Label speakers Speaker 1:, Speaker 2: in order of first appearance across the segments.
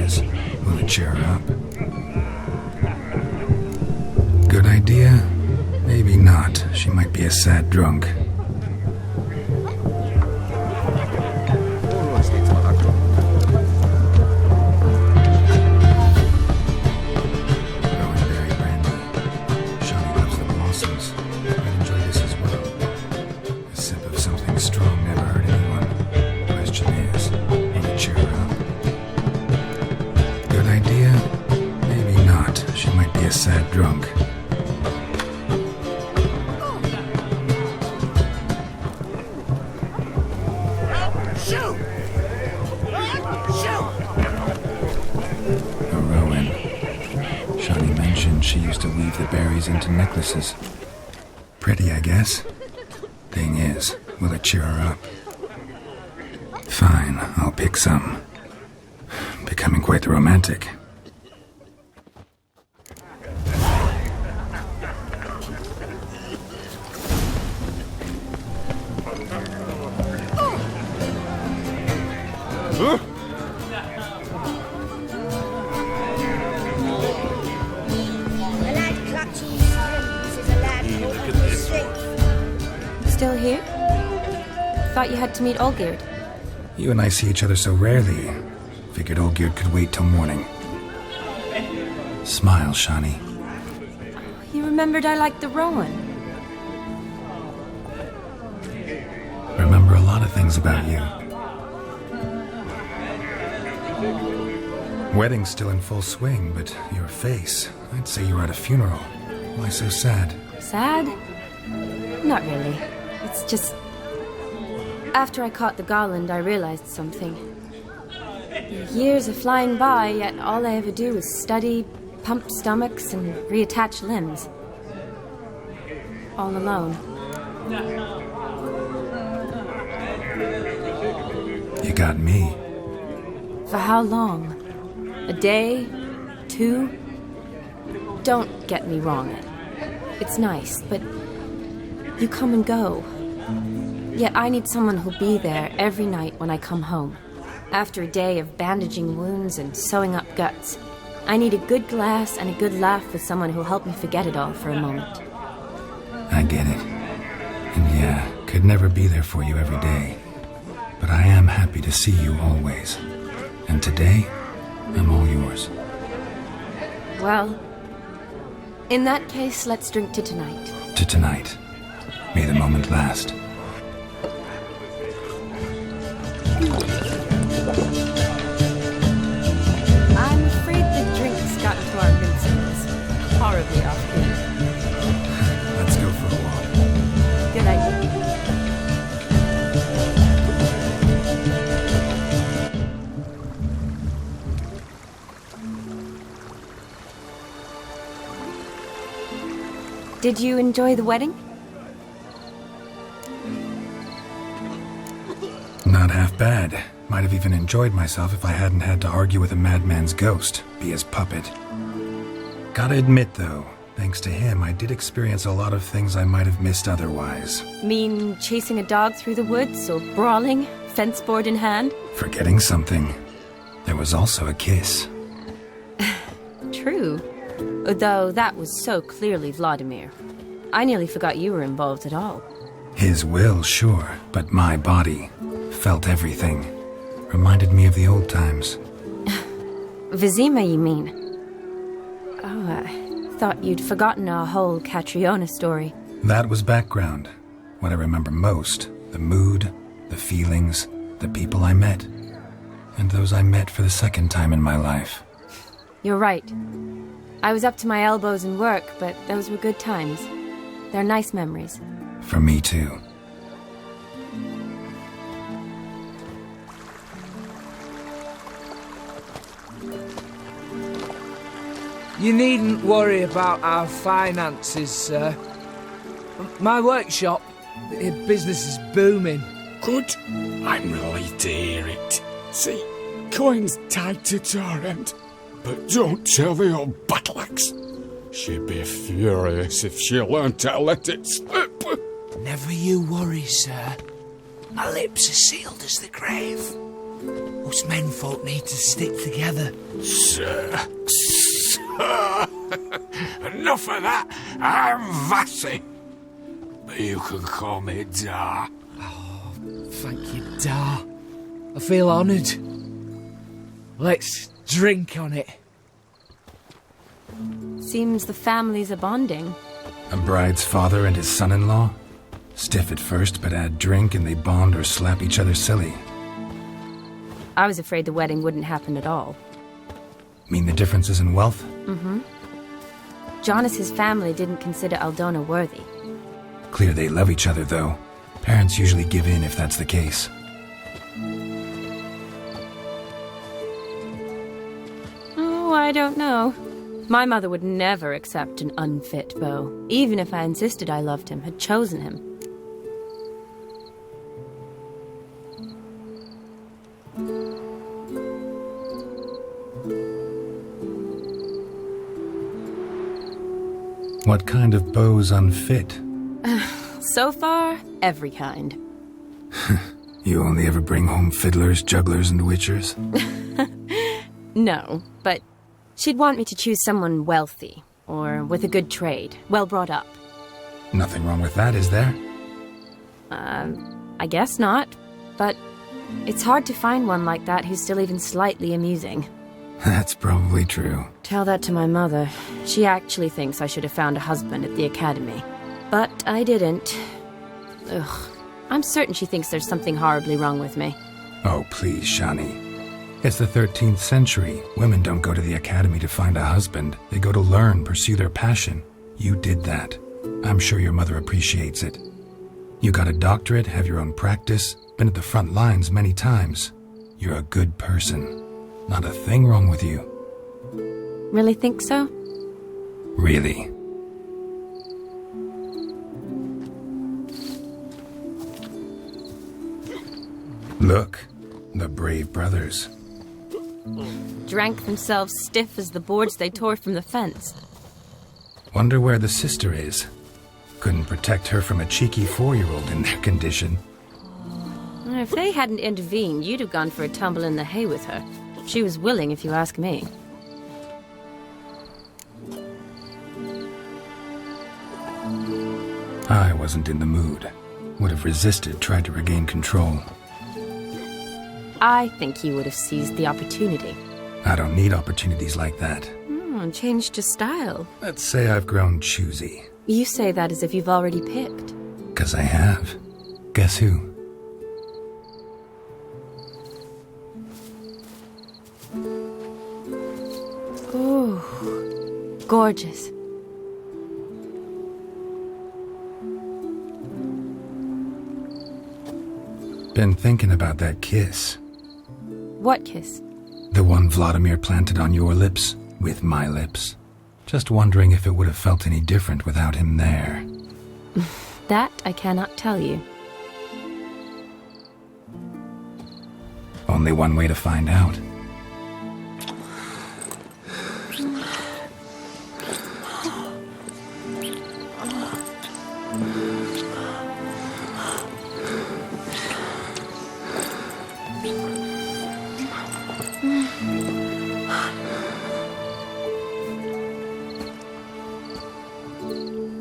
Speaker 1: is. Will it cheer her up? Good idea? Maybe not. She might be a sad drunk.
Speaker 2: Sad drunk.
Speaker 3: Shoot!
Speaker 1: A Rowan. Shani mentioned she used to weave the berries into necklaces. Pretty, I guess. Thing is, will it cheer her up? Fine, I'll pick some. Becoming quite the romantic.
Speaker 4: Still here? Thought you had to meet Olgierd.
Speaker 1: You and I see each other so rarely. Figured Olgierd could wait till morning. Smile, Shani.
Speaker 4: You remembered I liked the Rowan.
Speaker 1: Remember a lot of things about you. Wedding's still in full swing, but your face, I'd say you're at a funeral. Why so sad?
Speaker 4: Sad? Not really. It's just... After I caught the garland, I realized something. The years are flying by, yet all I ever do is study, pump stomachs, and reattach limbs. All alone.
Speaker 1: You got me.
Speaker 4: For how long? A day? 2? Don't get me wrong. It's nice, but you come and go. Yet I need someone who'll be there every night when I come home. After a day of bandaging wounds and sewing up guts, I need a good glass and a good laugh with someone who'll help me forget it all for a moment.
Speaker 1: I get it. And yeah, could never be there for you every day. But I am happy to see you always. And today, I'm all yours.
Speaker 4: Well, in that case, let's drink to tonight.
Speaker 1: To tonight. May the moment last.
Speaker 4: I'm afraid the drinks got into our minces. Horribly off-key.
Speaker 1: Let's go for a walk.
Speaker 4: Good idea. Did you enjoy the wedding?
Speaker 1: Not half bad. Might have even enjoyed myself if I hadn't had to argue with a madman's ghost, be his puppet. Gotta admit, though, thanks to him, I did experience a lot of things I might have missed otherwise.
Speaker 4: Mean chasing a dog through the woods, or brawling, fence board in hand?
Speaker 1: Forgetting something. There was also a kiss.
Speaker 4: True. Though that was so clearly Vladimir. I nearly forgot you were involved at all.
Speaker 1: His will, sure, but my body felt everything. Reminded me of the old times.
Speaker 4: Vizima, you mean? Oh, I thought you'd forgotten our whole Catriona story.
Speaker 1: That was background. What I remember most, the mood, the feelings, the people I met. And those I met for the second time in my life.
Speaker 4: You're right. I was up to my elbows in work, but those were good times. They're nice memories.
Speaker 1: For me, too.
Speaker 5: You needn't worry about our finances, sir. My workshop, business is booming.
Speaker 3: Good. I'm relieved to hear it. See, coin's tied to Torrent. But don't tell the old battle axe. She'd be furious if she learned to let it slip.
Speaker 5: Never you worry, sir. My lips are sealed as the grave. Us menfolk need to stick together.
Speaker 3: Sir. Enough of that. I'm Vassy. But you can call me Dar.
Speaker 5: Thank you, Dar. I feel honoured. Let's drink on it.
Speaker 4: Seems the families are bonding.
Speaker 1: A bride's father and his son-in-law? Stiff at first, but add drink and they bond or slap each other silly.
Speaker 4: I was afraid the wedding wouldn't happen at all.
Speaker 1: Mean the differences in wealth?
Speaker 4: Mm-hmm. Jonas's family didn't consider Aldona worthy.
Speaker 1: Clear they love each other, though. Parents usually give in if that's the case.
Speaker 4: Oh, I don't know. My mother would never accept an unfit beau, even if I insisted I loved him, had chosen him.
Speaker 1: What kind of beau's unfit?
Speaker 4: So far, every kind.
Speaker 1: You only ever bring home fiddlers, jugglers, and witchers?
Speaker 4: No, but she'd want me to choose someone wealthy, or with a good trade, well brought up.
Speaker 1: Nothing wrong with that, is there?
Speaker 4: I guess not, but it's hard to find one like that who's still even slightly amusing.
Speaker 1: That's probably true.
Speaker 4: Tell that to my mother. She actually thinks I should have found a husband at the academy. But I didn't. Ugh. I'm certain she thinks there's something horribly wrong with me.
Speaker 1: Oh, please, Shani. It's the 13th century. Women don't go to the academy to find a husband. They go to learn, pursue their passion. You did that. I'm sure your mother appreciates it. You got a doctorate, have your own practice, been at the front lines many times. You're a good person. Not a thing wrong with you.
Speaker 4: Really think so?
Speaker 1: Really. Look, the brave brothers.
Speaker 4: Drank themselves stiff as the boards they tore from the fence.
Speaker 1: Wonder where the sister is. Couldn't protect her from a cheeky 4-year-old in their condition.
Speaker 4: If they hadn't intervened, you'd have gone for a tumble in the hay with her. She was willing, if you ask me.
Speaker 1: I wasn't in the mood. Would have resisted, tried to regain control.
Speaker 4: I think you would have seized the opportunity.
Speaker 1: I don't need opportunities like that.
Speaker 4: Changed your style.
Speaker 1: Let's say I've grown choosy.
Speaker 4: You say that as if you've already picked.
Speaker 1: 'Cause I have. Guess who?
Speaker 4: Ooh, gorgeous.
Speaker 1: Been thinking about that kiss.
Speaker 4: What kiss?
Speaker 1: The one Vladimir planted on your lips, with my lips. Just wondering if it would have felt any different without him there.
Speaker 4: That I cannot tell you.
Speaker 1: Only one way to find out.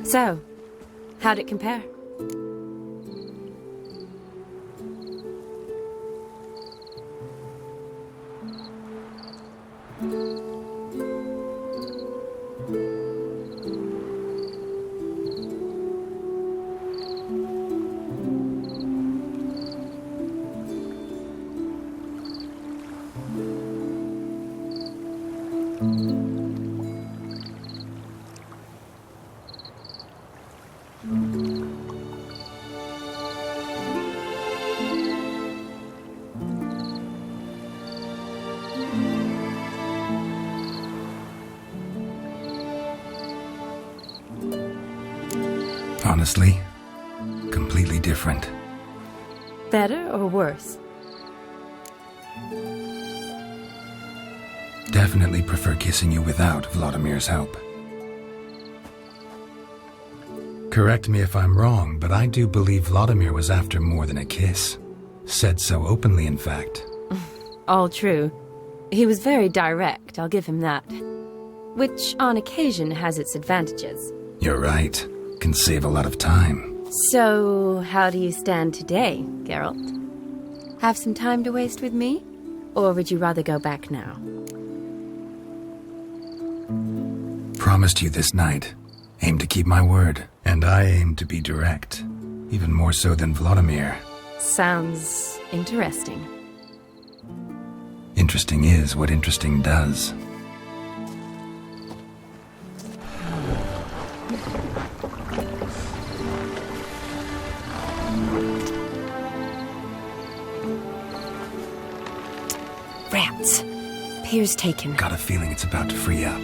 Speaker 4: So, how'd it compare? Honestly, completely different. Better or worse?
Speaker 1: Definitely prefer kissing you without Vladimir's help. Correct me if I'm wrong, but I do believe Vladimir was after more than a kiss. Said so openly, in fact.
Speaker 4: All true. He was very direct, I'll give him that. Which, on occasion, has its advantages.
Speaker 1: You're right. Can save a lot of time.
Speaker 4: So, how do you stand today, Geralt? Have some time to waste with me? Or would you rather go back now?
Speaker 1: Promised you this night. Aim to keep my word. And I aim to be direct. Even more so than Vladimir.
Speaker 4: Sounds interesting.
Speaker 1: Interesting is what interesting does.
Speaker 4: Rats. Pier's taken.
Speaker 1: Got a feeling it's about to free up.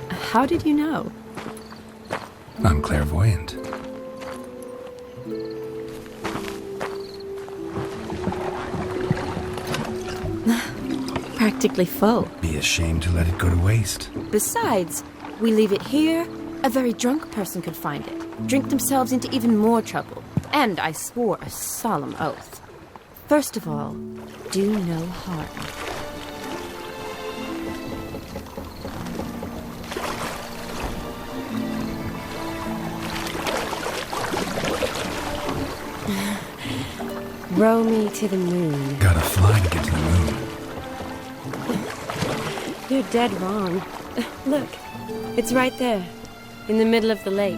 Speaker 4: How did you know?
Speaker 1: I'm clairvoyant.
Speaker 4: Practically full.
Speaker 1: Be ashamed to let it go to waste.
Speaker 4: Besides, we leave it here, a very drunk person could find it, drink themselves into even more trouble. And I swore a solemn oath. First of all, do no harm. Row me to the moon.
Speaker 1: Gotta fly to get to the moon.
Speaker 4: You're dead wrong. Look, it's right there, in the middle of the lake.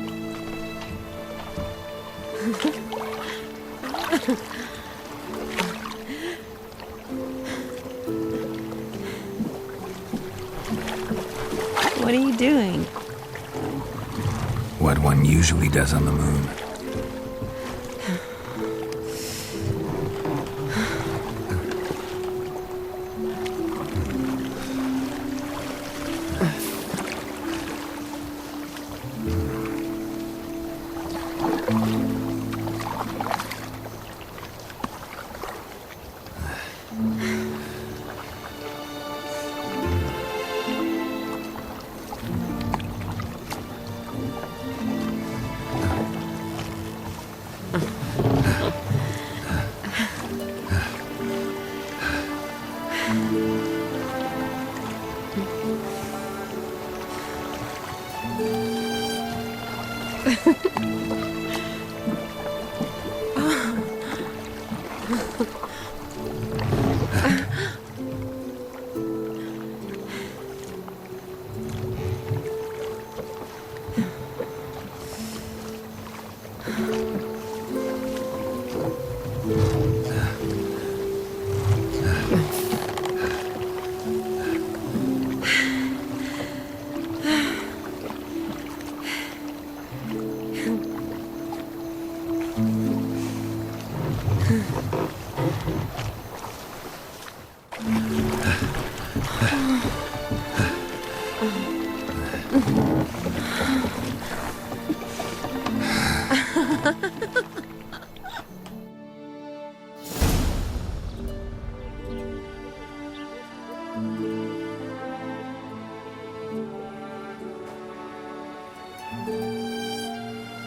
Speaker 4: What are you doing?
Speaker 1: What one usually does on the moon.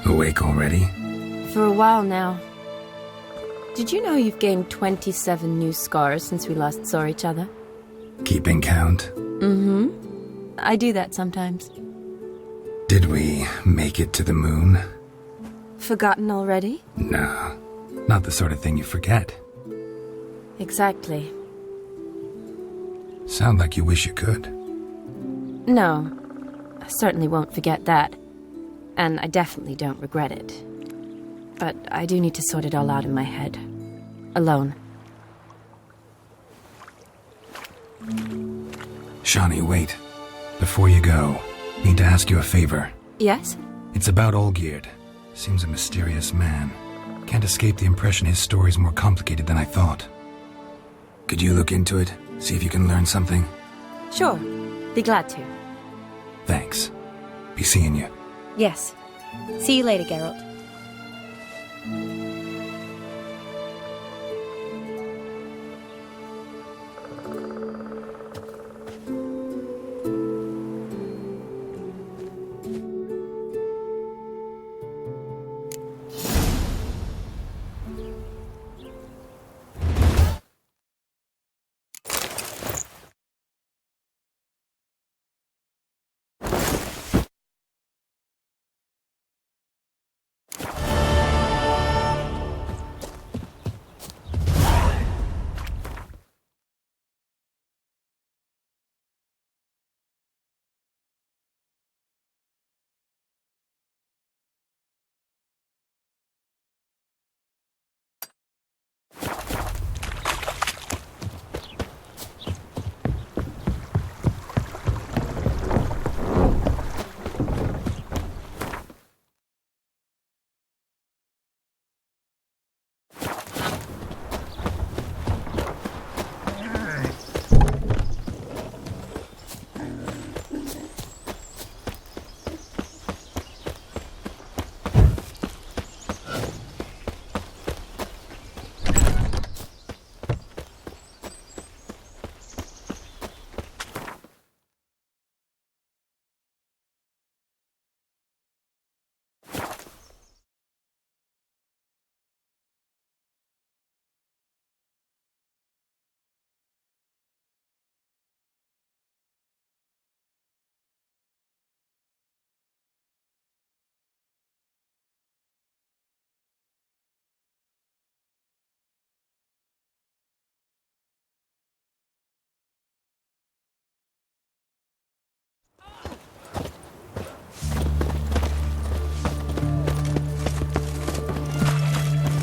Speaker 1: Awake already?
Speaker 4: For a while now. Did you know you've gained 27 new scars since we last saw each other?
Speaker 1: Keeping count?
Speaker 4: Mm-hmm. I do that sometimes.
Speaker 1: Did we make it to the moon?
Speaker 4: Forgotten already?
Speaker 1: No, not the sort of thing you forget.
Speaker 4: Exactly.
Speaker 1: Sound like you wish you could.
Speaker 4: No, I certainly won't forget that. And I definitely don't regret it. But I do need to sort it all out in my head. Alone.
Speaker 1: Shawnee, wait. Before you go, need to ask you a favor.
Speaker 4: Yes?
Speaker 1: It's about Olgierd. Seems a mysterious man. Can't escape the impression his story's more complicated than I thought. Could you look into it? See if you can learn something?
Speaker 4: Sure. Be glad to.
Speaker 1: Thanks. Be seeing you.
Speaker 4: Yes. See you later, Geralt.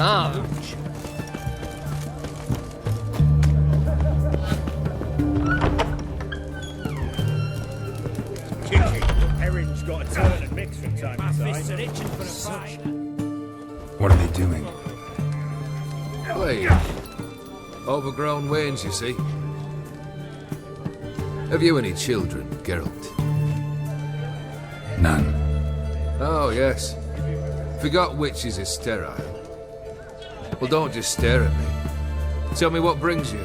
Speaker 5: Ouch!
Speaker 6: Erin's got a turn and mix from time to time.
Speaker 1: What are they doing?
Speaker 7: Playing. Overgrown wains, you see. Have you any children, Geralt?
Speaker 1: None.
Speaker 7: Oh, yes. Forgot witches are sterile. Well, don't just stare at me. Tell me what brings you.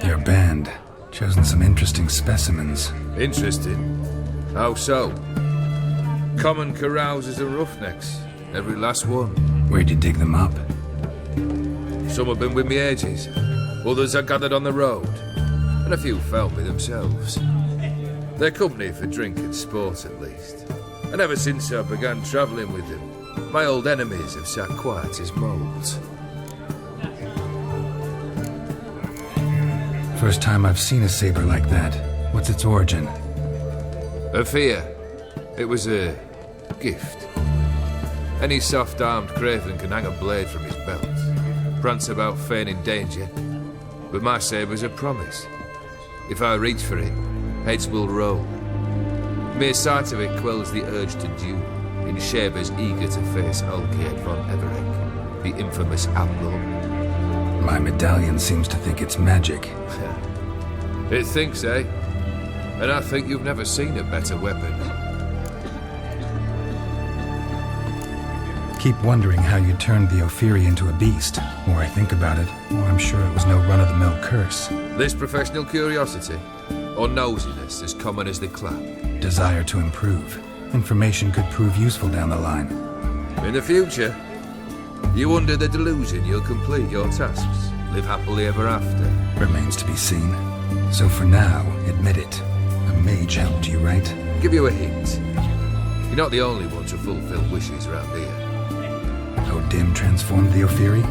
Speaker 1: Your band. Chosen some interesting specimens.
Speaker 7: Interesting. How so? Common carousers and roughnecks. Every last one.
Speaker 1: Where'd you dig them up?
Speaker 7: Some have been with me ages. Others I gathered on the road. And a few found me themselves. They're company for drink and sport, at least. And ever since I began travelling with them, my old enemies have sat quiet as moles.
Speaker 1: First time I've seen a saber like that. What's its origin?
Speaker 7: A fear. It was a gift. Any soft-armed craven can hang a blade from his belt, prance about feigning danger, but my saber's a promise. If I reach for it, heads will roll. Mere sight of it quells the urge to duel, in shavers eager to face Olgierd von Everek, the infamous outlaw.
Speaker 1: My medallion seems to think it's magic.
Speaker 7: It thinks, eh? And I think you've never seen a better weapon.
Speaker 1: Keep wondering how you turned the Ophiri into a beast. The more I think about it, the more I'm sure it was no run-of-the-mill curse.
Speaker 7: This professional curiosity, or nosiness as common as the clap?
Speaker 1: Desire to improve. Information could prove useful down the line.
Speaker 7: In the future, you under the delusion you'll complete your tasks, live happily ever after.
Speaker 1: Remains to be seen. So for now, admit it. A mage helped you, right?
Speaker 7: Give you a hint. You're not the only one to fulfill wishes around here.
Speaker 1: Odin transformed the Ophiri?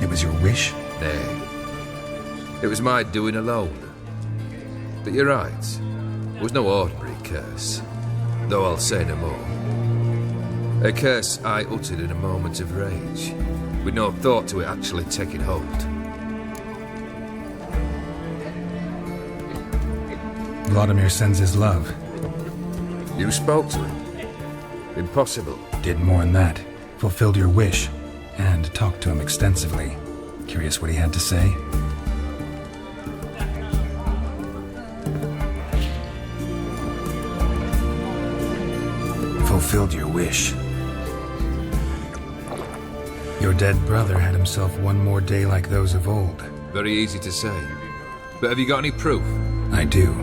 Speaker 1: It was your wish?
Speaker 7: Nay. It was my doing alone. But you're right. It was no ordinary curse. Though I'll say no more. A curse I uttered in a moment of rage, with no thought to it actually taking hold.
Speaker 1: Vladimir sends his love.
Speaker 7: You spoke to him? Impossible.
Speaker 1: Did more than that. Fulfilled your wish. And talked to him extensively. Curious what he had to say? Fulfilled your wish. Your dead brother had himself one more day like those of old.
Speaker 7: Very easy to say. But have you got any proof?
Speaker 1: I do.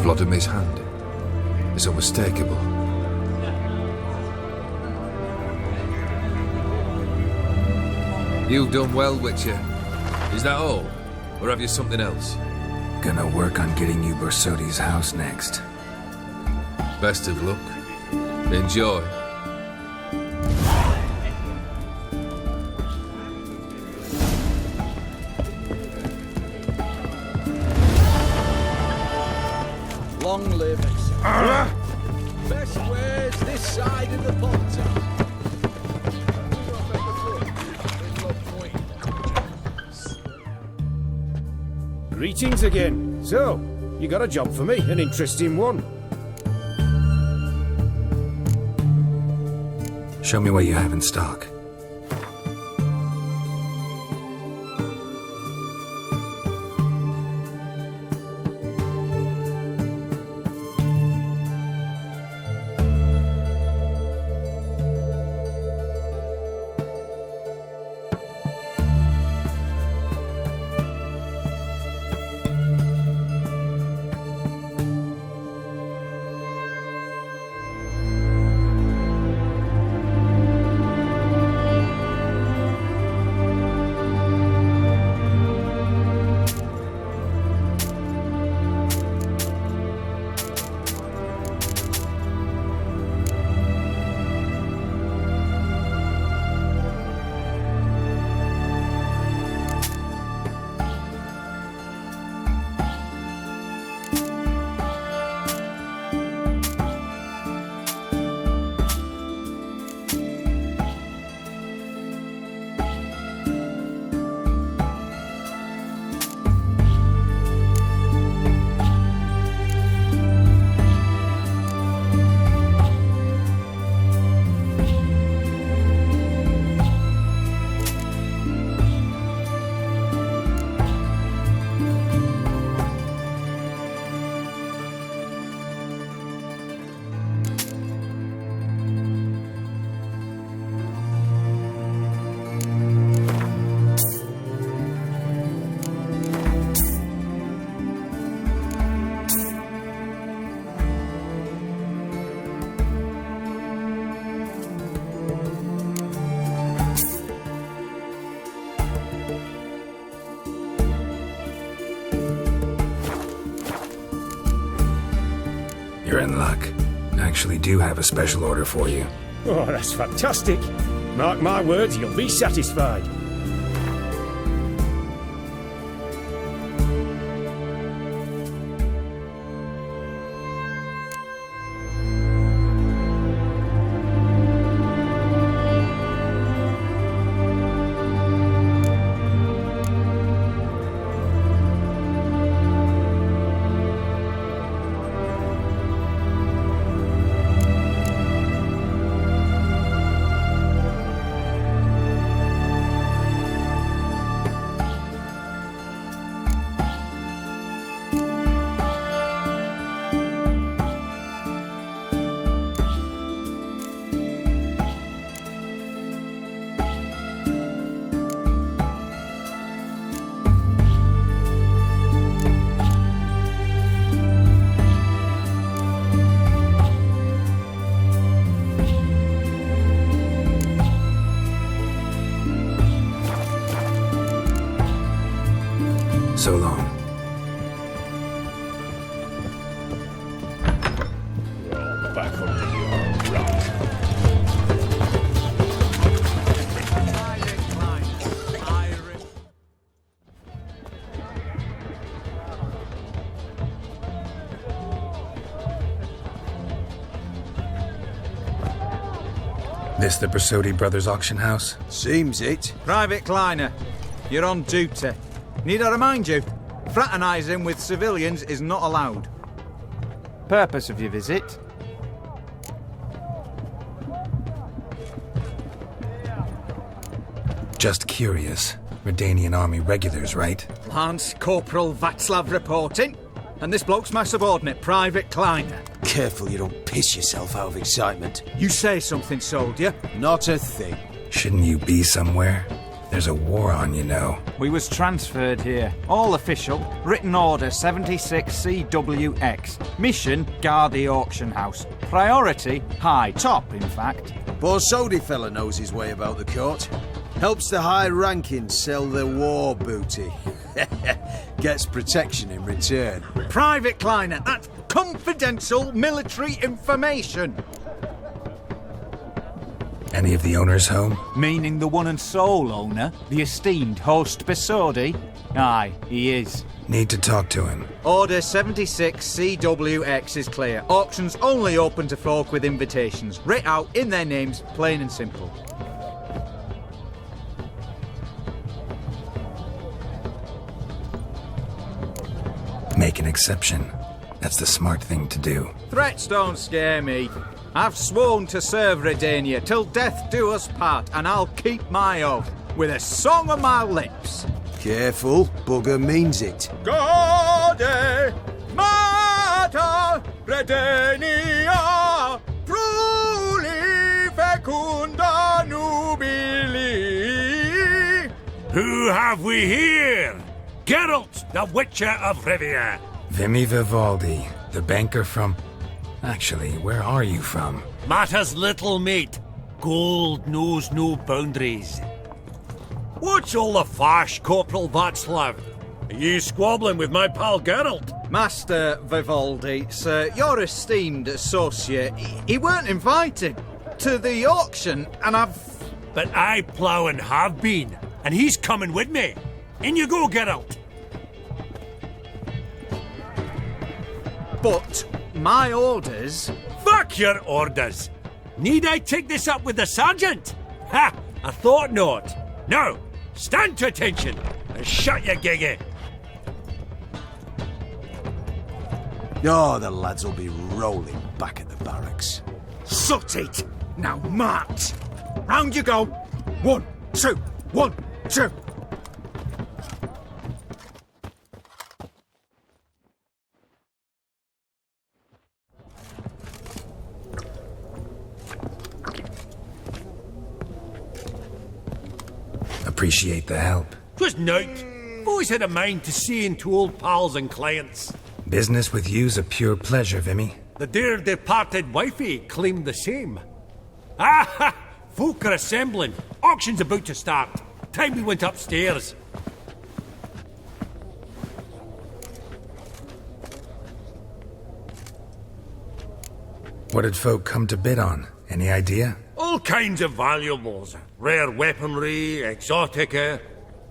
Speaker 7: Vladimir's hand. It's unmistakable. You've done well, Witcher. Is that all? Or have you something else?
Speaker 1: Gonna work on getting you Borsodi's house next.
Speaker 7: Best of luck. Enjoy.
Speaker 5: Long live it. Best ways this side of the pond.
Speaker 6: Greetings again. So, you got a job for me, an interesting one.
Speaker 1: Show me what you have in stock. actually do have a special order for you.
Speaker 6: Oh, that's fantastic. Mark my words, you'll be satisfied.
Speaker 1: So long.
Speaker 6: Well, back under your rat.
Speaker 1: This the Borsodi Brothers auction house?
Speaker 5: Seems it. Private Kleiner, you're on duty. Need I remind you? Fraternising with civilians is not allowed. Purpose of your visit?
Speaker 1: Just curious. Redanian Army regulars, right?
Speaker 5: Lance Corporal Václav reporting. And this bloke's my subordinate, Private Kleiner.
Speaker 8: Careful you don't piss yourself out of excitement.
Speaker 5: You say something, soldier.
Speaker 8: Not a thing.
Speaker 1: Shouldn't you be somewhere? There's a war on, you know.
Speaker 5: We was transferred here. All official. Written order 76 CWX. Mission, guard the auction house. Priority, high. Top, in fact.
Speaker 8: Borsodi fella knows his way about the court. Helps the high rankings sell their war booty. Gets protection in return.
Speaker 5: Private Kleiner, that's confidential military information.
Speaker 1: Any of the owners home?
Speaker 5: Meaning the one and sole owner, the esteemed Horst Borsodi? Aye, he is.
Speaker 1: Need to talk to him.
Speaker 5: Order 76 CWX is clear. Auctions only open to folk with invitations. Writ out in their names, plain and simple.
Speaker 1: Make an exception. That's the smart thing to do.
Speaker 5: Threats don't scare me. I've sworn to serve Redania till death do us part, and I'll keep my oath with a song on my lips.
Speaker 8: Careful, bugger means it.
Speaker 5: Gode Mater Redania Truli fecunda nubili.
Speaker 9: Who have we here? Geralt, the Witcher of Rivia.
Speaker 1: Vimy Vivaldi, the banker from... Actually, where are you from?
Speaker 9: Matters little, mate. Gold knows no boundaries. What's all the fash, Corporal Václav? Are you squabbling with my pal Geralt?
Speaker 5: Master Vivaldi, sir, your esteemed associate, he weren't invited to the auction, and I've...
Speaker 9: But I plough and have been, and he's coming with me. In you go, Geralt.
Speaker 5: But my orders...
Speaker 9: Fuck your orders. Need I take this up with the sergeant? Ha! I thought not. Now, stand to attention and shut your giggy.
Speaker 8: Oh, the lads will be rolling back at the barracks.
Speaker 5: Sut it! Now march! Round you go! 1, 2, 1, 2.
Speaker 1: Appreciate the help.
Speaker 9: 'Twas nowt. Always had a mind to see into old pals and clients.
Speaker 1: Business with you's a pure pleasure, Vimy.
Speaker 9: The dear departed wifey claimed the same. Ah ha! Folk are assembling. Auction's about to start. Time we went upstairs.
Speaker 1: What did folk come to bid on? Any idea?
Speaker 9: All kinds of valuables. Rare weaponry, exotica.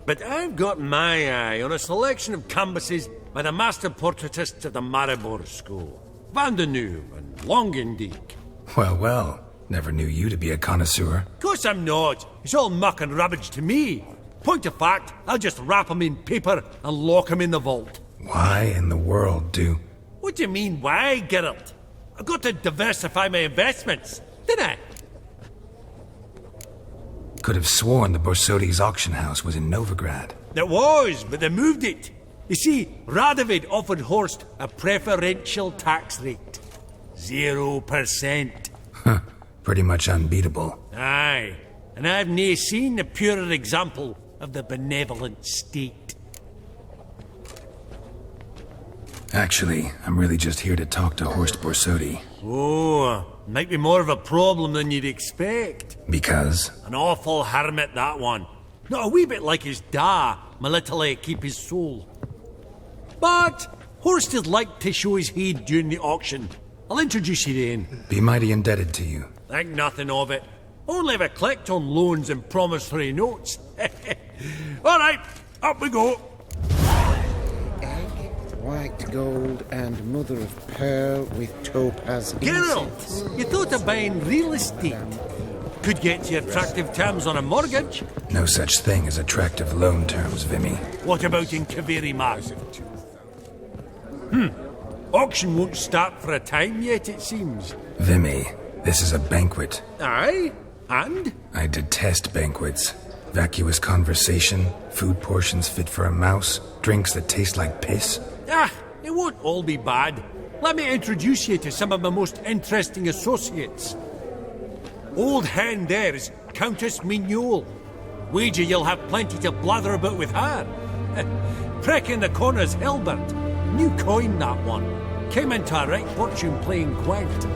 Speaker 9: But I've got my eye on a selection of canvases by the master portraitists of the Maribor School. Van de Neuve and Longendijk.
Speaker 1: Well, well. Never knew you to be a connoisseur.
Speaker 9: Of course I'm not. It's all muck and rubbish to me. Point of fact, I'll just wrap 'em in paper and lock 'em in the vault.
Speaker 1: Why in the world do...
Speaker 9: What do you mean, why, Geralt? I've got to diversify my investments, didn't I?
Speaker 1: Could have sworn the Borsodi's auction house was in Novigrad.
Speaker 9: It was, but they moved it. You see, Radovid offered Horst a preferential tax rate. 0%.
Speaker 1: Huh. Pretty much unbeatable.
Speaker 9: Aye, and I've nae seen a purer example of the benevolent state.
Speaker 1: Actually, I'm really just here to talk to Horst Borsodi.
Speaker 9: Oh, might be more of a problem than you'd expect.
Speaker 1: Because?
Speaker 9: An awful hermit, that one. Not a wee bit like his da, my little keep his soul. But Horst is like to show his head during the auction. I'll introduce you then.
Speaker 1: Be mighty indebted to you.
Speaker 9: Think nothing of it. Only if I clicked on loans and promissory notes. All right, up we go.
Speaker 10: White gold and mother of pearl with topaz
Speaker 9: Geralt,
Speaker 10: incense.
Speaker 9: you thought of buying real estate. Could get you attractive terms on a mortgage.
Speaker 1: No such thing as attractive loan terms, Vimy.
Speaker 9: What about in Kaveri Mark? Auction won't start for a time yet, it seems.
Speaker 1: Vimy, this is a banquet.
Speaker 9: Aye? And?
Speaker 1: I detest banquets. Vacuous conversation, food portions fit for a mouse, drinks that taste like piss.
Speaker 9: Ah, it won't all be bad. Let me introduce you to some of my most interesting associates. Old hand there is Countess Mignol. Wager you'll have plenty to blather about with her. Prick in the corner's Hilbert. New coin, that one. Came into a right fortune playing quaint.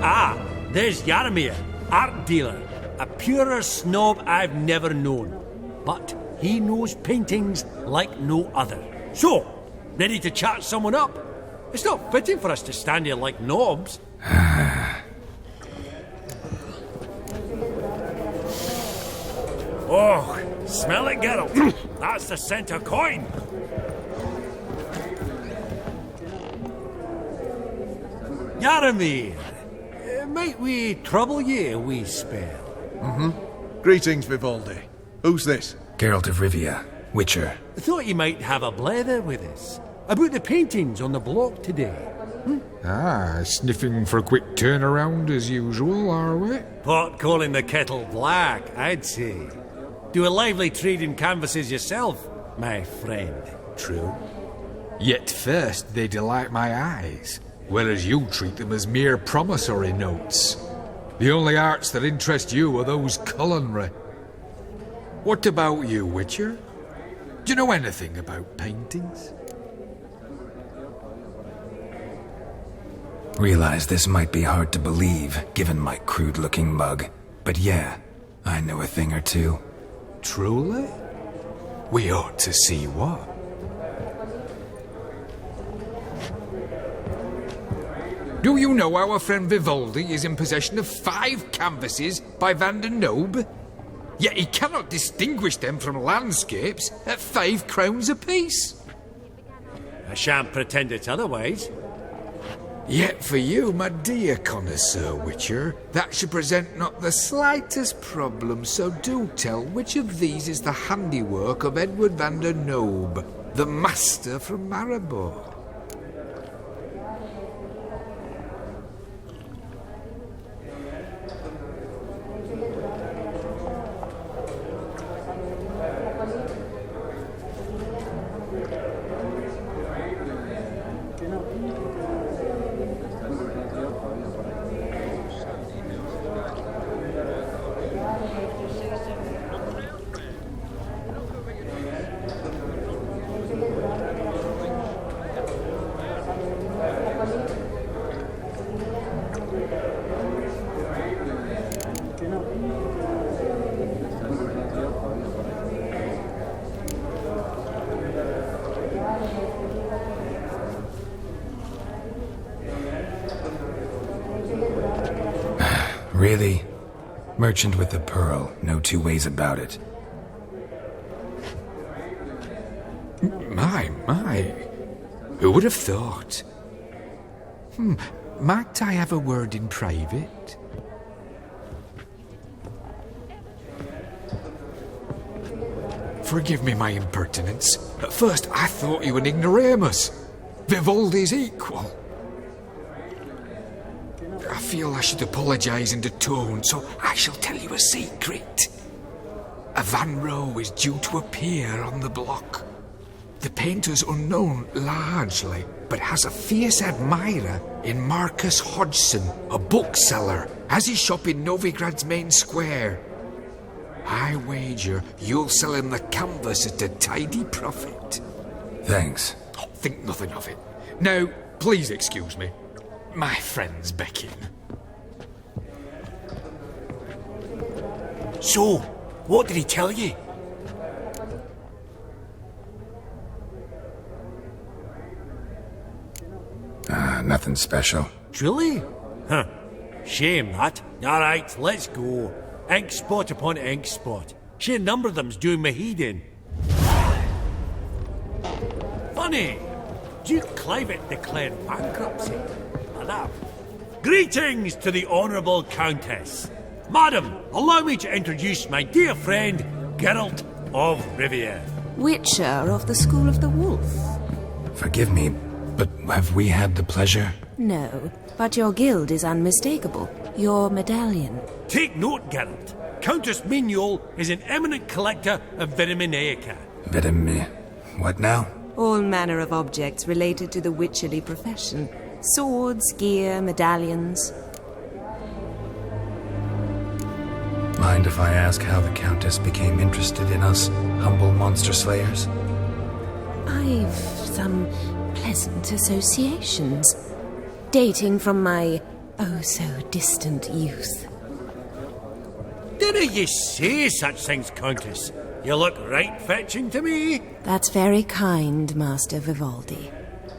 Speaker 9: Ah, there's Jaromir, art dealer. A purer snob I've never known. But he knows paintings like no other. So, ready to chat someone up? It's not fitting for us to stand here like knobs. Oh, smell it, Geralt. That's the centre coin. Jaromir, might we trouble ye a wee spell?
Speaker 11: Greetings, Vivaldi. Who's this?
Speaker 1: Geralt of Rivia, Witcher.
Speaker 9: I thought you might have a blether with us. About the paintings on the block today.
Speaker 3: Ah, sniffing for a quick turnaround as usual, are we?
Speaker 9: Pot calling the kettle black, I'd say. Do a lively trade in canvases yourself, my friend.
Speaker 3: True. Yet first they delight my eyes, whereas you treat them as mere promissory notes. The only arts that interest you are those culinary. What about you, Witcher? Do you know anything about paintings?
Speaker 1: Realize this might be hard to believe, given my crude-looking mug. But yeah, I know a thing or two.
Speaker 3: Truly? We ought to see what. Do you know our friend Vivaldi is in possession of 5 canvases by Van der Nobe? Yet he cannot distinguish them from landscapes at 5 crowns apiece.
Speaker 9: I shan't pretend it's otherwise.
Speaker 3: Yet for you, my dear connoisseur Witcher, that should present not the slightest problem, so do tell which of these is the handiwork of Edward van der Nobe, the master from Maribor.
Speaker 1: Really? Merchant with the pearl, no two ways about it.
Speaker 3: My. Who would have thought? Might I have a word in private? Forgive me my impertinence. At first I thought you an ignoramus. Vivaldi's equal. I feel I should apologise in the tone, so I shall tell you a secret. A Van Row is due to appear on the block. The painter's unknown largely, but has a fierce admirer in Marcus Hodgson, a bookseller, has his shop in Novigrad's main square. I wager you'll sell him the canvas at a tidy profit.
Speaker 1: Thanks.
Speaker 3: Oh, think nothing of it. Now, please excuse me. My friend's becking.
Speaker 9: So, what did he tell you?
Speaker 1: Nothing special.
Speaker 9: Truly? Huh. Shame that. Alright, let's go. Ink spot upon ink spot. Sheer number of them's doing me heed in. Funny. Duke Clivet declared bankruptcy. Madame. Greetings to the Honourable Countess. Madam, allow me to introduce my dear friend, Geralt of Rivia.
Speaker 4: Witcher of the School of the Wolf.
Speaker 1: Forgive me, but have we had the pleasure?
Speaker 4: No, but your guild is unmistakable. Your medallion.
Speaker 9: Take note, Geralt. Countess Mignol is an eminent collector of Vitaminaica.
Speaker 1: What now?
Speaker 4: All manner of objects related to the witcherly profession. Swords, gear, medallions.
Speaker 1: Mind if I ask how the Countess became interested in us, humble monster slayers?
Speaker 4: I've some pleasant associations, dating from my oh-so-distant youth.
Speaker 9: Dinna ye say such things, Countess? You look right fetching to me.
Speaker 4: That's very kind, Master Vivaldi.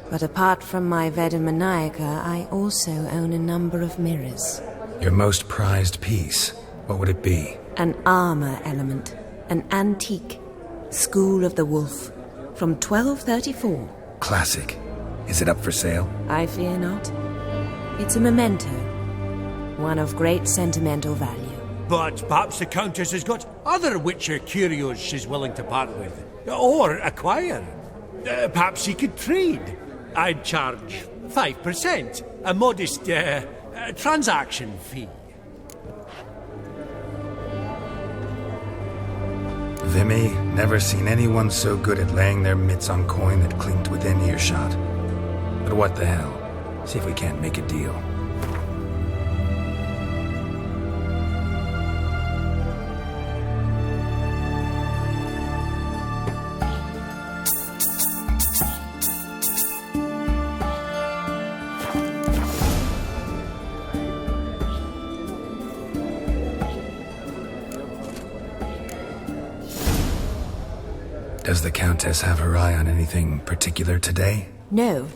Speaker 4: But apart from my Vitaminaica, I also own a number of mirrors.
Speaker 1: Your most prized piece, what would it be?
Speaker 4: An armor element, an antique, School of the Wolf, from 1234.
Speaker 1: Classic. Is it up for sale?
Speaker 4: I fear not. It's a memento, one of great sentimental value.
Speaker 9: But perhaps the Countess has got other Witcher curios she's willing to part with. Or acquire. Perhaps she could trade. I'd charge 5%, a modest transaction fee.
Speaker 1: Vimy, never seen anyone so good at laying their mitts on coin that clinked within earshot. But what the hell? See if we can't make a deal. Does the Countess have her eye on anything particular today?
Speaker 4: No,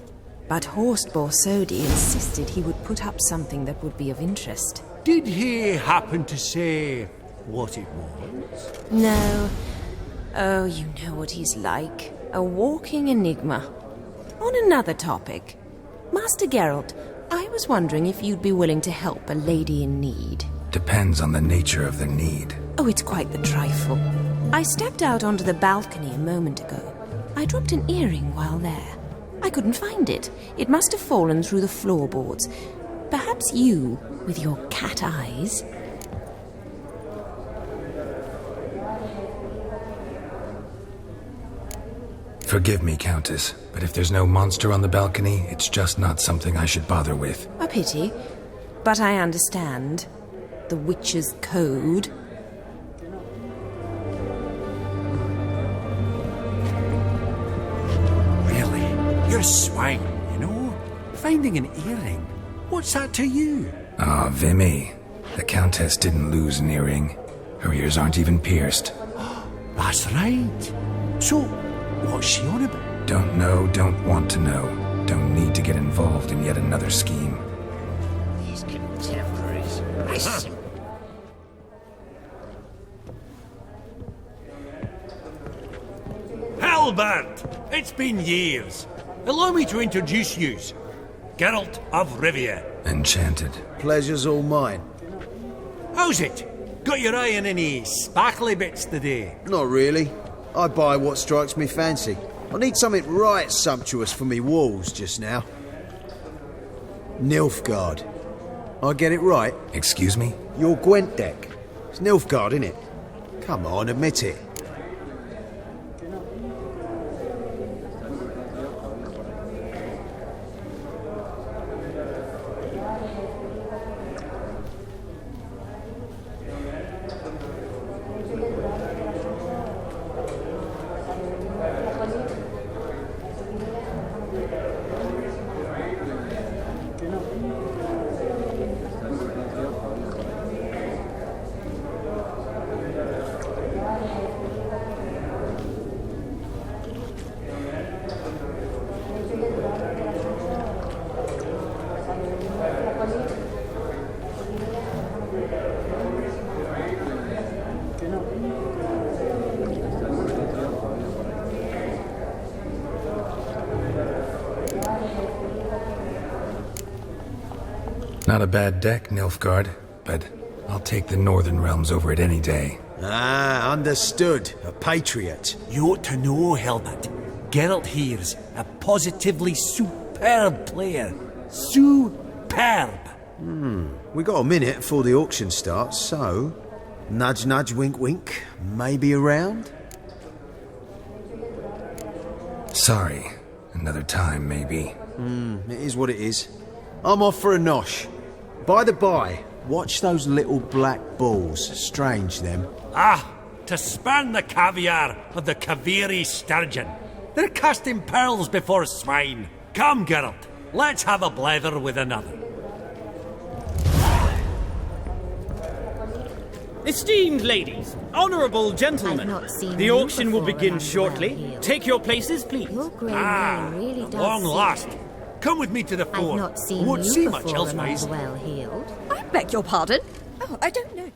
Speaker 4: but Horst Borsodi insisted he would put up something that would be of interest.
Speaker 9: Did he happen to say what it was?
Speaker 4: No. Oh, you know what he's like. A walking enigma. On another topic. Master Geralt, I was wondering if you'd be willing to help a lady in need.
Speaker 1: Depends on the nature of the need.
Speaker 4: Oh, it's quite the trifle. I stepped out onto the balcony a moment ago. I dropped an earring while there. I couldn't find it. It must have fallen through the floorboards. Perhaps you, with your cat eyes...
Speaker 1: Forgive me, Countess, but if there's no monster on the balcony, it's just not something I should bother with.
Speaker 4: A pity. But I understand. The Witcher's Code...
Speaker 9: You're a swine, you know? Finding an earring. What's that to you?
Speaker 1: Ah, Vimy. The Countess didn't lose an earring. Her ears aren't even pierced.
Speaker 9: That's right. So, what's she on about?
Speaker 1: Don't know, don't want to know. Don't need to get involved in yet another scheme.
Speaker 12: These contemporaries, I simply
Speaker 9: Albert! It's been years. Allow me to introduce yous. Geralt of Rivia.
Speaker 1: Enchanted.
Speaker 8: Pleasure's all mine.
Speaker 9: How's it? Got your eye on any sparkly bits today?
Speaker 8: Not really. I buy what strikes me fancy. I need something right sumptuous for me walls just now. Nilfgaard. I get it right?
Speaker 1: Excuse me?
Speaker 8: Your Gwent deck. It's Nilfgaard, innit? Come on, admit it.
Speaker 1: Not a bad deck, Nilfgaard, but I'll take the Northern Realms over it any day.
Speaker 8: Ah, understood. A patriot.
Speaker 9: You ought to know, Helmut. Geralt here's a positively superb player. Superb.
Speaker 8: We got a minute before the auction starts, so... Nudge, nudge, wink, wink. Maybe around?
Speaker 1: Sorry. Another time, maybe.
Speaker 8: It is what it is. I'm off for a nosh. By the by, watch those little black balls. Strange, them.
Speaker 9: Ah, to spurn the caviar of the Kaviri sturgeon. They're casting pearls before swine. Come, Geralt, let's have a blether with another.
Speaker 12: Esteemed ladies, honourable gentlemen, the auction will begin shortly. Take your places, please.
Speaker 9: Long last. Come with me to the fort. I won't see much elsewise.
Speaker 13: I beg your pardon? Oh, I don't know you.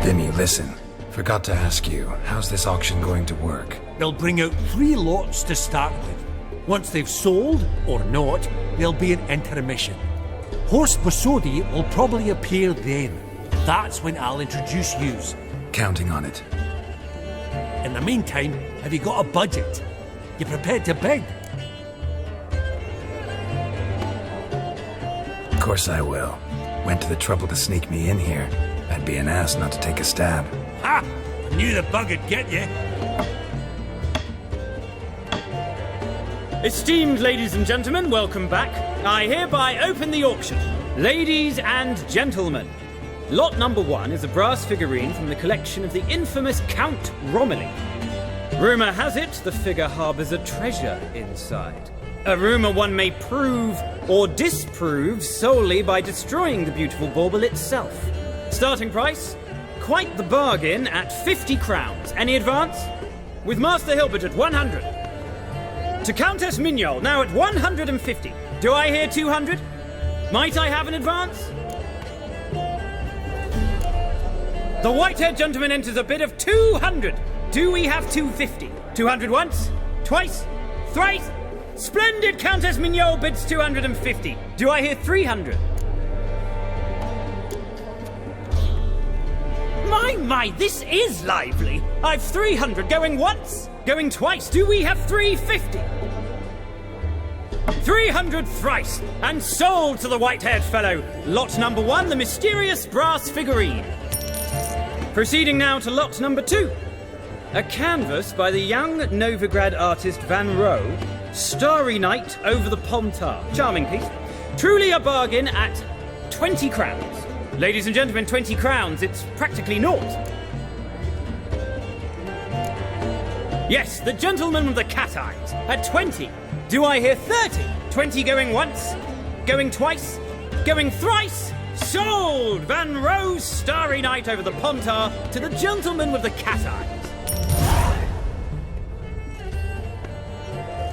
Speaker 1: Vinny, listen. Forgot to ask you, how's this auction going to work?
Speaker 9: They'll bring out 3 lots to start with. Once they've sold, or not, there'll be an intermission. Horst Borsodi will probably appear then. That's when I'll introduce yous.
Speaker 1: Counting on it.
Speaker 9: In the meantime, have you got a budget? You prepared to bid?
Speaker 1: Of course I will. Went to the trouble to sneak me in here. I'd be an ass not to take a stab.
Speaker 9: Ha! I knew the bug would get you.
Speaker 12: Esteemed ladies and gentlemen, welcome back. I hereby open the auction. Ladies and gentlemen, lot number 1 is a brass figurine from the collection of the infamous Count Romilly. Rumour has it the figure harbours a treasure inside. A rumour one may prove or disprove solely by destroying the beautiful bauble itself. Starting price? Quite the bargain at 50 crowns. Any advance? With Master Hilbert at 100. To Countess Mignol, now at 150. Do I hear 200? Might I have an advance? The white-haired gentleman enters a bid of 200. Do we have 250? 200 once? Twice? Thrice? Splendid! Countess Mignol bids 250. Do I hear 300? My, this is lively. I've 300 going once, going twice. Do we have 350? 300 thrice, and sold to the white-haired fellow. Lot number 1, the mysterious brass figurine. Proceeding now to lot number 2. A canvas by the young Novigrad artist Van Rohe, Starry Night over the Pontar. Charming piece. Truly a bargain at 20 crowns. Ladies and gentlemen, 20 crowns, it's practically naught. Yes, the gentleman with the cat eyes, at 20. Do I hear 30? 20 going once, going twice, going thrice. Sold! Van Rohe's Starry Night over the Pontar to the gentleman with the cat eyes.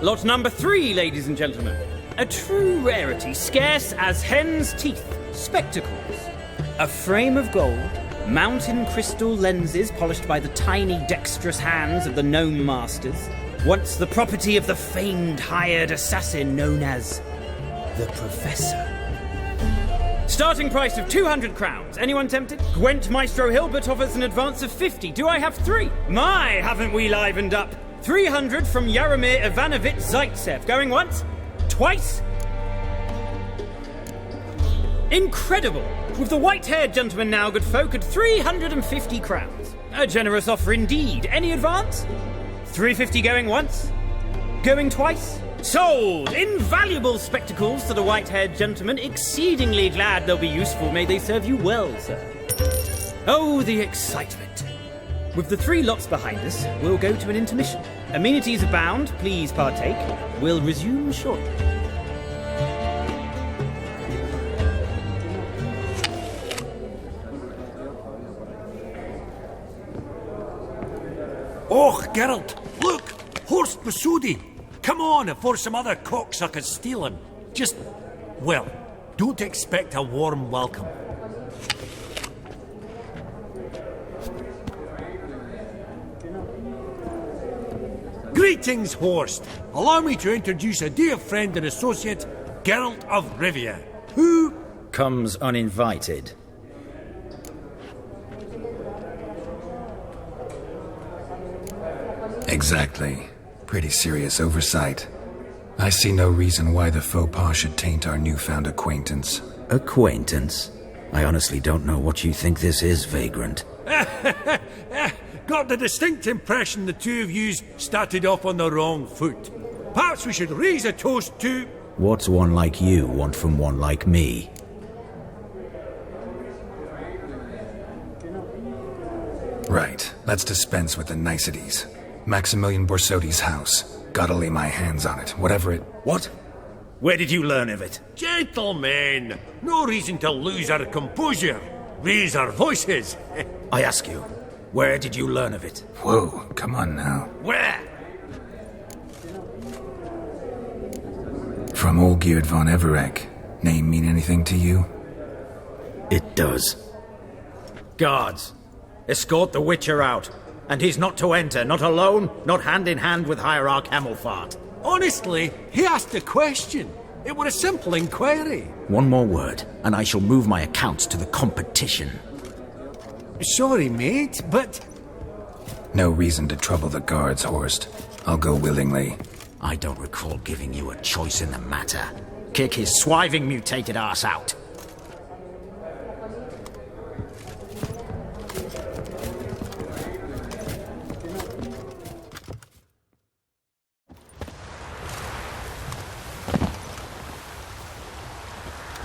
Speaker 12: Lot number 3, ladies and gentlemen. A true rarity, scarce as hen's teeth. Spectacles. A frame of gold, mountain crystal lenses polished by the tiny dexterous hands of the gnome masters, once the property of the famed hired assassin known as the Professor. Starting price of 200 crowns. Anyone tempted? Gwent Maestro Hilbert offers an advance of 50. Do I have 3? My, haven't we livened up? 300 from Yaromir Ivanovich Zaitsev. Going once? Twice? Incredible! With the white-haired gentleman now, good folk, at 350 crowns. A generous offer indeed. Any advance? 350 going once? Going twice? Sold! Invaluable spectacles to the white-haired gentleman. Exceedingly glad they'll be useful. May they serve you well, sir. Oh, the excitement. With the 3 lots behind us, we'll go to an intermission. Amenities abound. Please partake. We'll resume shortly.
Speaker 9: Oh, Geralt, look! Horst Borsodi! Come on before some other cocksuckers steal him. Just, well, don't expect a warm welcome. Greetings, Horst. Allow me to introduce a dear friend and associate, Geralt of Rivia, who
Speaker 14: comes uninvited.
Speaker 1: Exactly. Pretty serious oversight. I see no reason why the faux pas should taint our newfound acquaintance.
Speaker 14: Acquaintance? I honestly don't know what you think this is, Vagrant.
Speaker 9: got the distinct impression the two of you started off on the wrong foot. Perhaps we should raise a toast to...
Speaker 14: What's one like you want from one like me?
Speaker 1: Right. Let's dispense with the niceties. Maximilian Borsodi's house. Gotta lay my hands on it, whatever it...
Speaker 14: What? Where did you learn of it?
Speaker 9: Gentlemen, no reason to lose our composure. Raise our voices.
Speaker 14: I ask you, where did you learn of it?
Speaker 1: Whoa, come on now.
Speaker 9: Where?
Speaker 1: From Olgierd von Everek. Name mean anything to you?
Speaker 14: It does. Guards, escort the Witcher out. And he's not to enter, not alone, not hand in hand with Hierarch Hamelfart.
Speaker 9: Honestly, he asked a question. It were a simple inquiry.
Speaker 14: One more word, and I shall move my accounts to the competition.
Speaker 9: Sorry, mate, but...
Speaker 1: No reason to trouble the guards, Horst. I'll go willingly.
Speaker 14: I don't recall giving you a choice in the matter. Kick his swiving mutated ass out.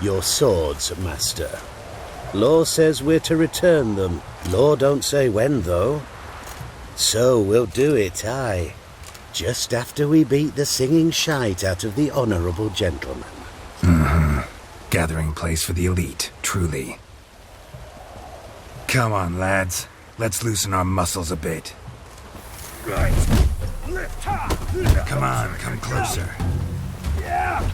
Speaker 15: Your swords, Master. Law says we're to return them. Law don't say when, though. So we'll do it, aye. Just after we beat the singing shite out of the honourable gentleman.
Speaker 1: Mm-hmm. Gathering place for the elite, truly. Come on, lads. Let's loosen our muscles a bit.
Speaker 9: Right.
Speaker 1: Come on, come closer.
Speaker 9: Yeah.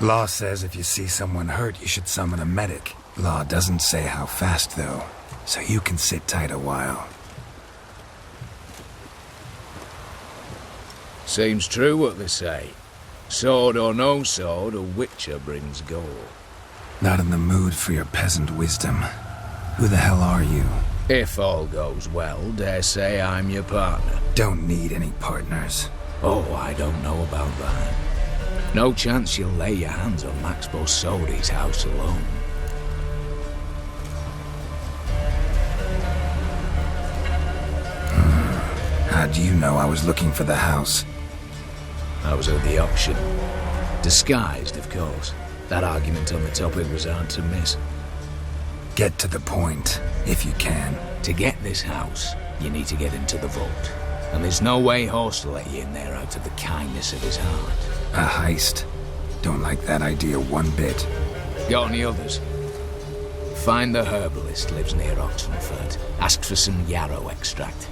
Speaker 1: Law says if you see someone hurt, you should summon a medic. Law doesn't say how fast, though, so you can sit tight a while.
Speaker 7: Seems true what they say. Sword or no sword, a witcher brings gold.
Speaker 1: Not in the mood for your peasant wisdom. Who the hell are you?
Speaker 7: If all goes well, dare say I'm your partner.
Speaker 1: Don't need any partners.
Speaker 7: Oh, I don't know about that. No chance you'll lay your hands on Max Borsodi's house alone.
Speaker 1: How do you know I was looking for the house?
Speaker 7: I was at the auction. Disguised, of course. That argument on the topic was hard to miss.
Speaker 1: Get to the point, if you can.
Speaker 16: To get this house, you need to get into the vault. And there's no way Horst will let you in there out of the kindness of his heart.
Speaker 1: A heist? Don't like that idea one bit.
Speaker 16: Got any others? Find the herbalist lives near Oxenford. Ask for some yarrow extract.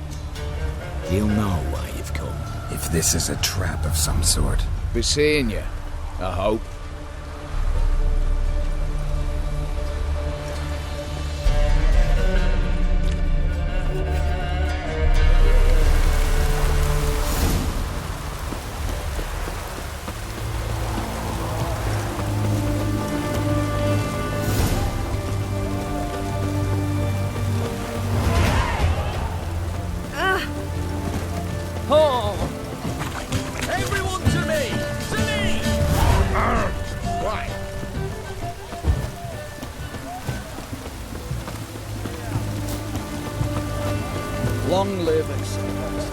Speaker 16: He'll know why you've come.
Speaker 1: If this is a trap of some sort.
Speaker 16: Be seeing you, I hope.
Speaker 8: Everyone to me! To me! Why? Long live Excellence.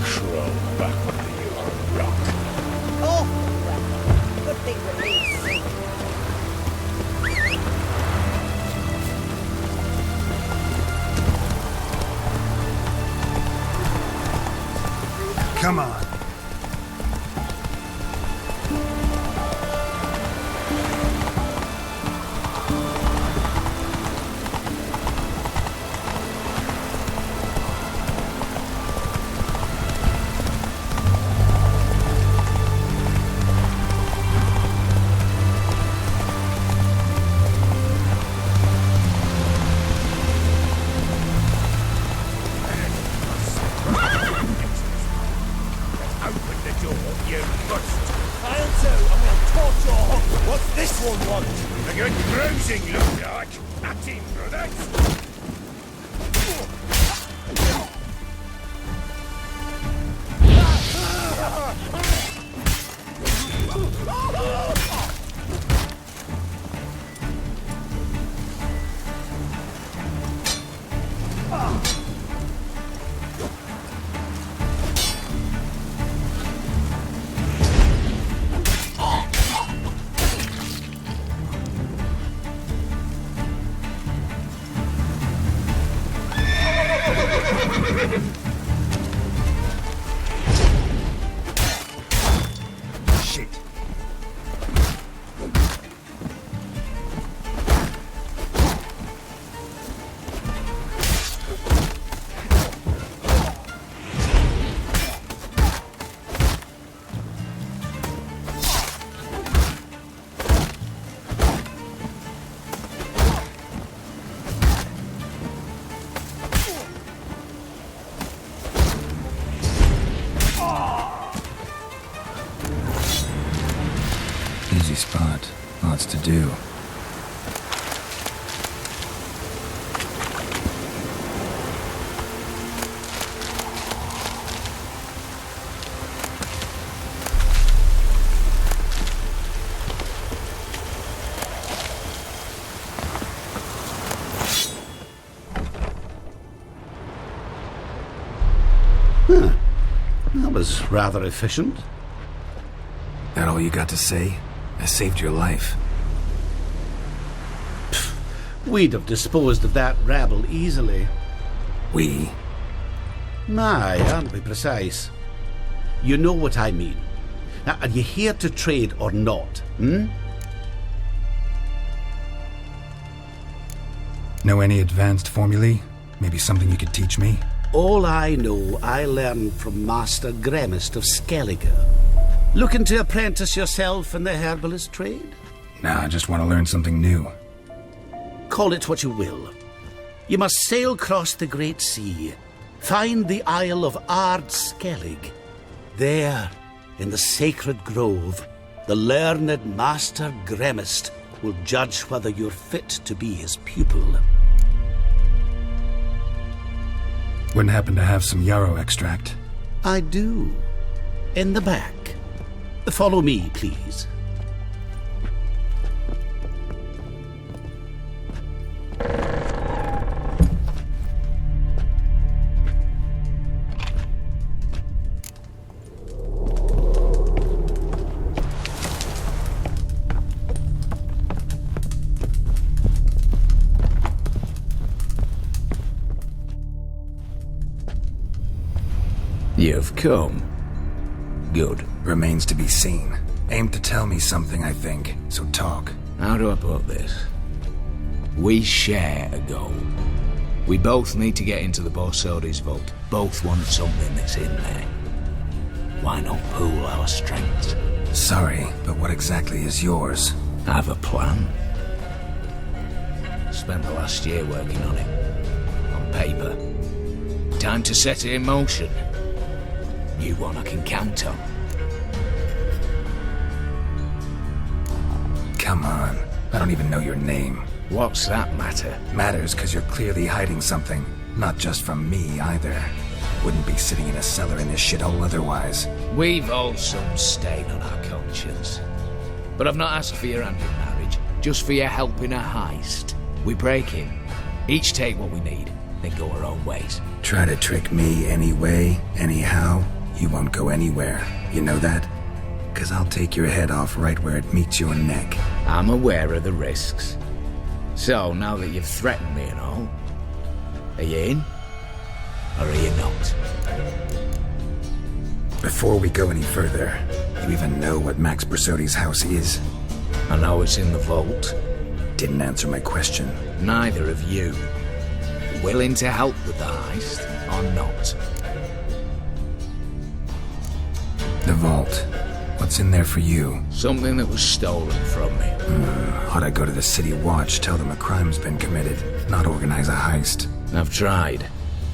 Speaker 9: Crawl back under your rock.
Speaker 13: Oh! Good thing release.
Speaker 1: Come on. Easy spot. Lots to do.
Speaker 15: That was rather efficient.
Speaker 1: That all you got to say? I saved your life.
Speaker 15: We'd have disposed of that rabble easily.
Speaker 1: We?
Speaker 15: Aye, aren't we precise? You know what I mean. Now, are you here to trade or not, hmm?
Speaker 1: Know any advanced formulae? Maybe something you could teach me?
Speaker 15: All I know, I learned from Master Gremist of Skellige. Looking to apprentice yourself in the herbalist trade?
Speaker 1: Nah, I just want to learn something new.
Speaker 15: Call it what you will. You must sail across the Great Sea, find the Isle of Ard Skellig. There, in the sacred grove, the learned Master Gremist will judge whether you're fit to be his pupil.
Speaker 1: Wouldn't happen to have some yarrow extract?
Speaker 15: I do. In the back. Follow me, please.
Speaker 16: You've come. Good.
Speaker 1: Remains to be seen. Aim to tell me something, I think, so talk.
Speaker 16: How do I put this? We share a goal. We both need to get into the Borsodi's vault. Both want something that's in there. Why not pool our strengths?
Speaker 1: Sorry, but what exactly is yours?
Speaker 16: I have a plan. Spent the last year working on it. On paper. Time to set it in motion. You one I can count on.
Speaker 1: Come on. I don't even know your name.
Speaker 16: What's that matter?
Speaker 1: Matters because you're clearly hiding something. Not just from me, either. Wouldn't be sitting in a cellar in this shithole otherwise.
Speaker 16: We've all some stain on our conscience. But I've not asked for your hand in marriage, just for your help in a heist. We break in, each take what we need, then go our own ways.
Speaker 1: Try to trick me anyway, anyhow, you won't go anywhere. You know that? 'Cause I'll take your head off right where it meets your neck.
Speaker 16: I'm aware of the risks. So, now that you've threatened me and all, are you in? Or are you not?
Speaker 1: Before we go any further, you even know what Max Borsodi's house is?
Speaker 16: I know it's in the vault.
Speaker 1: Didn't answer my question.
Speaker 16: Neither of you. Willing to help with the heist, or not?
Speaker 1: The vault. What's in there for you?
Speaker 16: Something that was stolen from me.
Speaker 1: Ought I go to the City Watch, tell them a crime's been committed, not organize a heist?
Speaker 16: I've tried.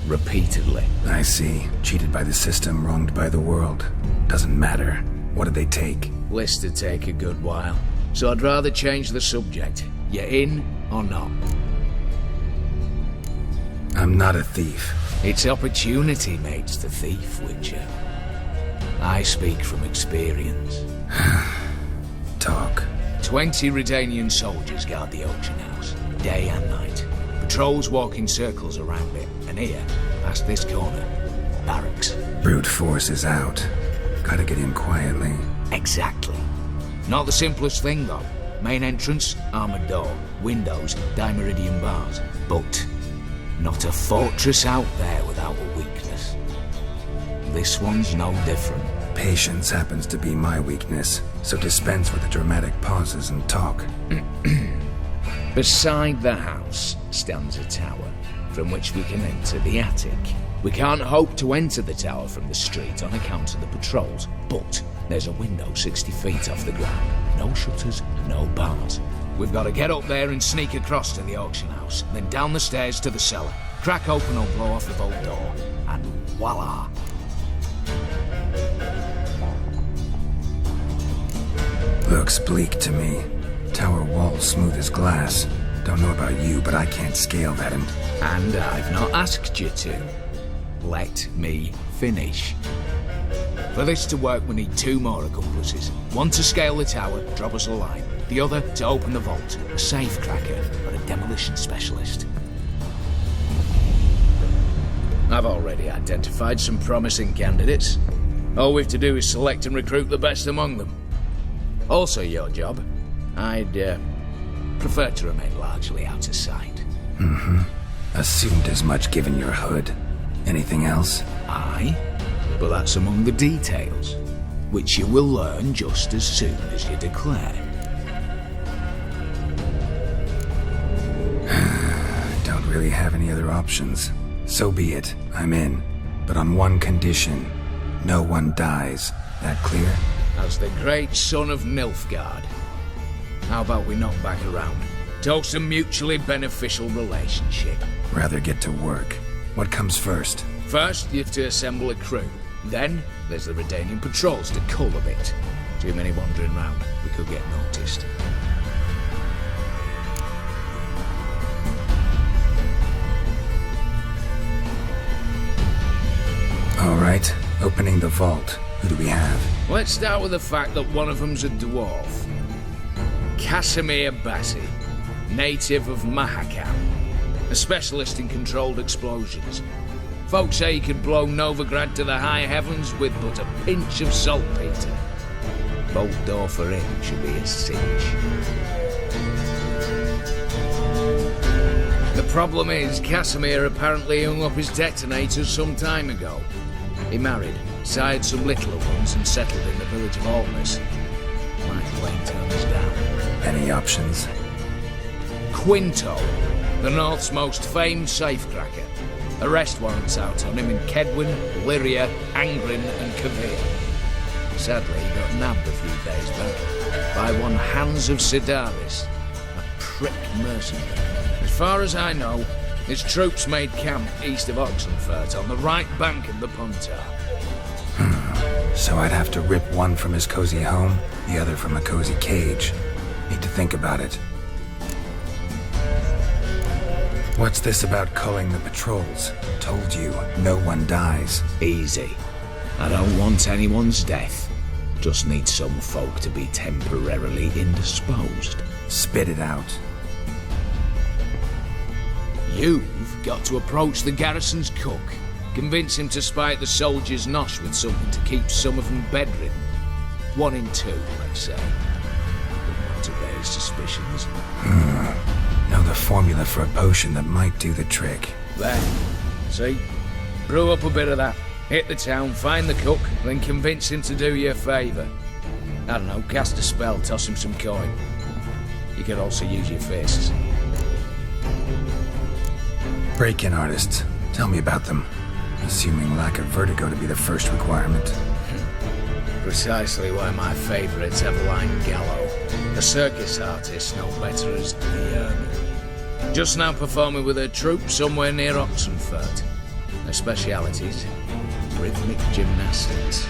Speaker 16: Repeatedly.
Speaker 1: I see. Cheated by the system, wronged by the world. Doesn't matter. What did they take?
Speaker 16: List to take a good while. So I'd rather change the subject. You in or not?
Speaker 1: I'm not a thief.
Speaker 16: It's opportunity makes the thief, Witcher. I speak from experience.
Speaker 1: Talk.
Speaker 16: 20 Redanian soldiers guard the auction house, day and night. Patrols walk in circles around it, and here, past this corner, barracks.
Speaker 1: Brute force is out. Gotta get in quietly.
Speaker 16: Exactly. Not the simplest thing, though. Main entrance, armored door, windows, dimeridian bars. But not a fortress out there without a weakness. This one's no different.
Speaker 1: Patience happens to be my weakness, so dispense with the dramatic pauses and talk.
Speaker 16: Beside the house stands a tower, from which we can enter the attic. We can't hope to enter the tower from the street on account of the patrols, but there's a window 60 feet off the ground. No shutters, no bars. We've got to get up there and sneak across to the auction house, then down the stairs to the cellar, crack open or blow off the vault door, and voila!
Speaker 1: Looks bleak to me. Tower wall smooth as glass. Don't know about you, but I can't scale that and
Speaker 16: I've not asked you to. Let me finish. For this to work, we need 2 more accomplices. One to scale the tower, drop us a line. The other to open the vault, a safe cracker or a demolition specialist. I've already identified some promising candidates. All we have to do is select and recruit the best among them. Also your job. I'd prefer to remain largely out of sight.
Speaker 1: Assumed as much given your hood. Anything else?
Speaker 16: Aye, but that's among the details, which you will learn just as soon as you declare.
Speaker 1: Don't really have any other options. So be it, I'm in. But on one condition. No one dies. That clear?
Speaker 16: As the great son of Nilfgaard. How about we knock back around? Toast a mutually beneficial relationship.
Speaker 1: Rather get to work. What comes first?
Speaker 16: First, you have to assemble a crew. Then, there's the Redanian patrols to cull a bit. Too many wandering round. We could get noticed.
Speaker 1: Alright, opening the vault. Who do we have?
Speaker 16: Let's start with the fact that one of them's a dwarf. Casimir Bassi, native of Mahakam. A specialist in controlled explosions. Folks say he could blow Novigrad to the high heavens with but a pinch of saltpeter. Bolt door for him should be a cinch. The problem is, Casimir apparently hung up his detonators some time ago. He married, sired some littler ones, and settled in the village of Almas. Might plain turn us down.
Speaker 1: Any options?
Speaker 16: Quinto, the North's most famed safecracker. Arrest warrants out on him in Kedwin, Lyria, Angrin, and Kavir. Sadly, he got nabbed a few days back by one Hans of Sidaris, a prick mercenary. As far as I know, his troops made camp east of Oxenfurt on the right bank of the Punta.
Speaker 1: So I'd have to rip one from his cozy home, the other from a cozy cage. Need to think about it. What's this about culling the patrols? Told you, no one dies.
Speaker 16: Easy. I don't want anyone's death. Just need some folk to be temporarily indisposed.
Speaker 1: Spit it out.
Speaker 16: You've got to approach the garrison's cook. Convince him to spite the soldiers' nosh with something to keep some of them bedridden. 1 in 2, let's say. But not to raise suspicions.
Speaker 1: Know the formula for a potion that might do the trick.
Speaker 16: There. See? Brew up a bit of that. Hit the town, find the cook, then convince him to do you a favour. I don't know, cast a spell, toss him some coin. You could also use your fists.
Speaker 1: Break-in artists. Tell me about them. Assuming lack of vertigo to be the first requirement.
Speaker 16: Precisely why my favourites have lined Gallo. A circus artist no better as the just now performing with her troupe somewhere near Oxenfurt. Her specialities: rhythmic gymnastics,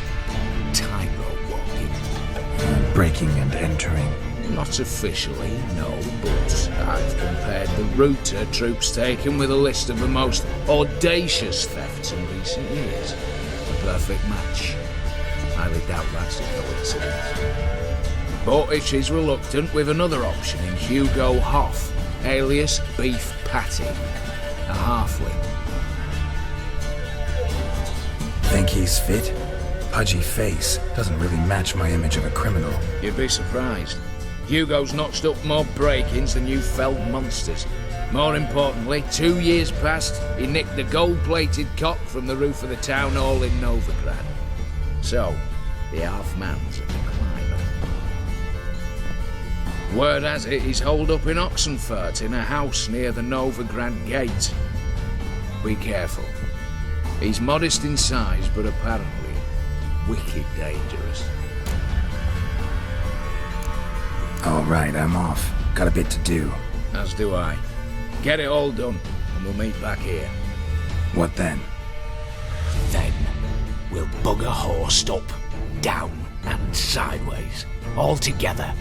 Speaker 16: tightrope walking.
Speaker 1: Breaking and entering.
Speaker 16: Not officially, no, but I've compared the route her troops taken with a list of the most audacious thefts in recent years. A perfect match. Highly doubt that's a coincidence. But if she's reluctant, with another option in Hugo Hoff, alias Beef Patty, a halfling.
Speaker 1: Think he's fit? Pudgy face doesn't really match my image of a criminal.
Speaker 16: You'd be surprised. Hugo's notched up more break-ins than you felled monsters. More importantly, 2 years past, he nicked the gold-plated cock from the roof of the town hall in Novigrad. So, the half-man's a climber. Word has it he's holed up in Oxenfurt in a house near the Novigrad gate. Be careful. He's modest in size, but apparently wicked dangerous.
Speaker 1: All right, I'm off. Got a bit to do.
Speaker 16: As do I. Get it all done, and we'll meet back here.
Speaker 1: What then?
Speaker 16: Then we'll bugger Horst up, down and sideways, all together.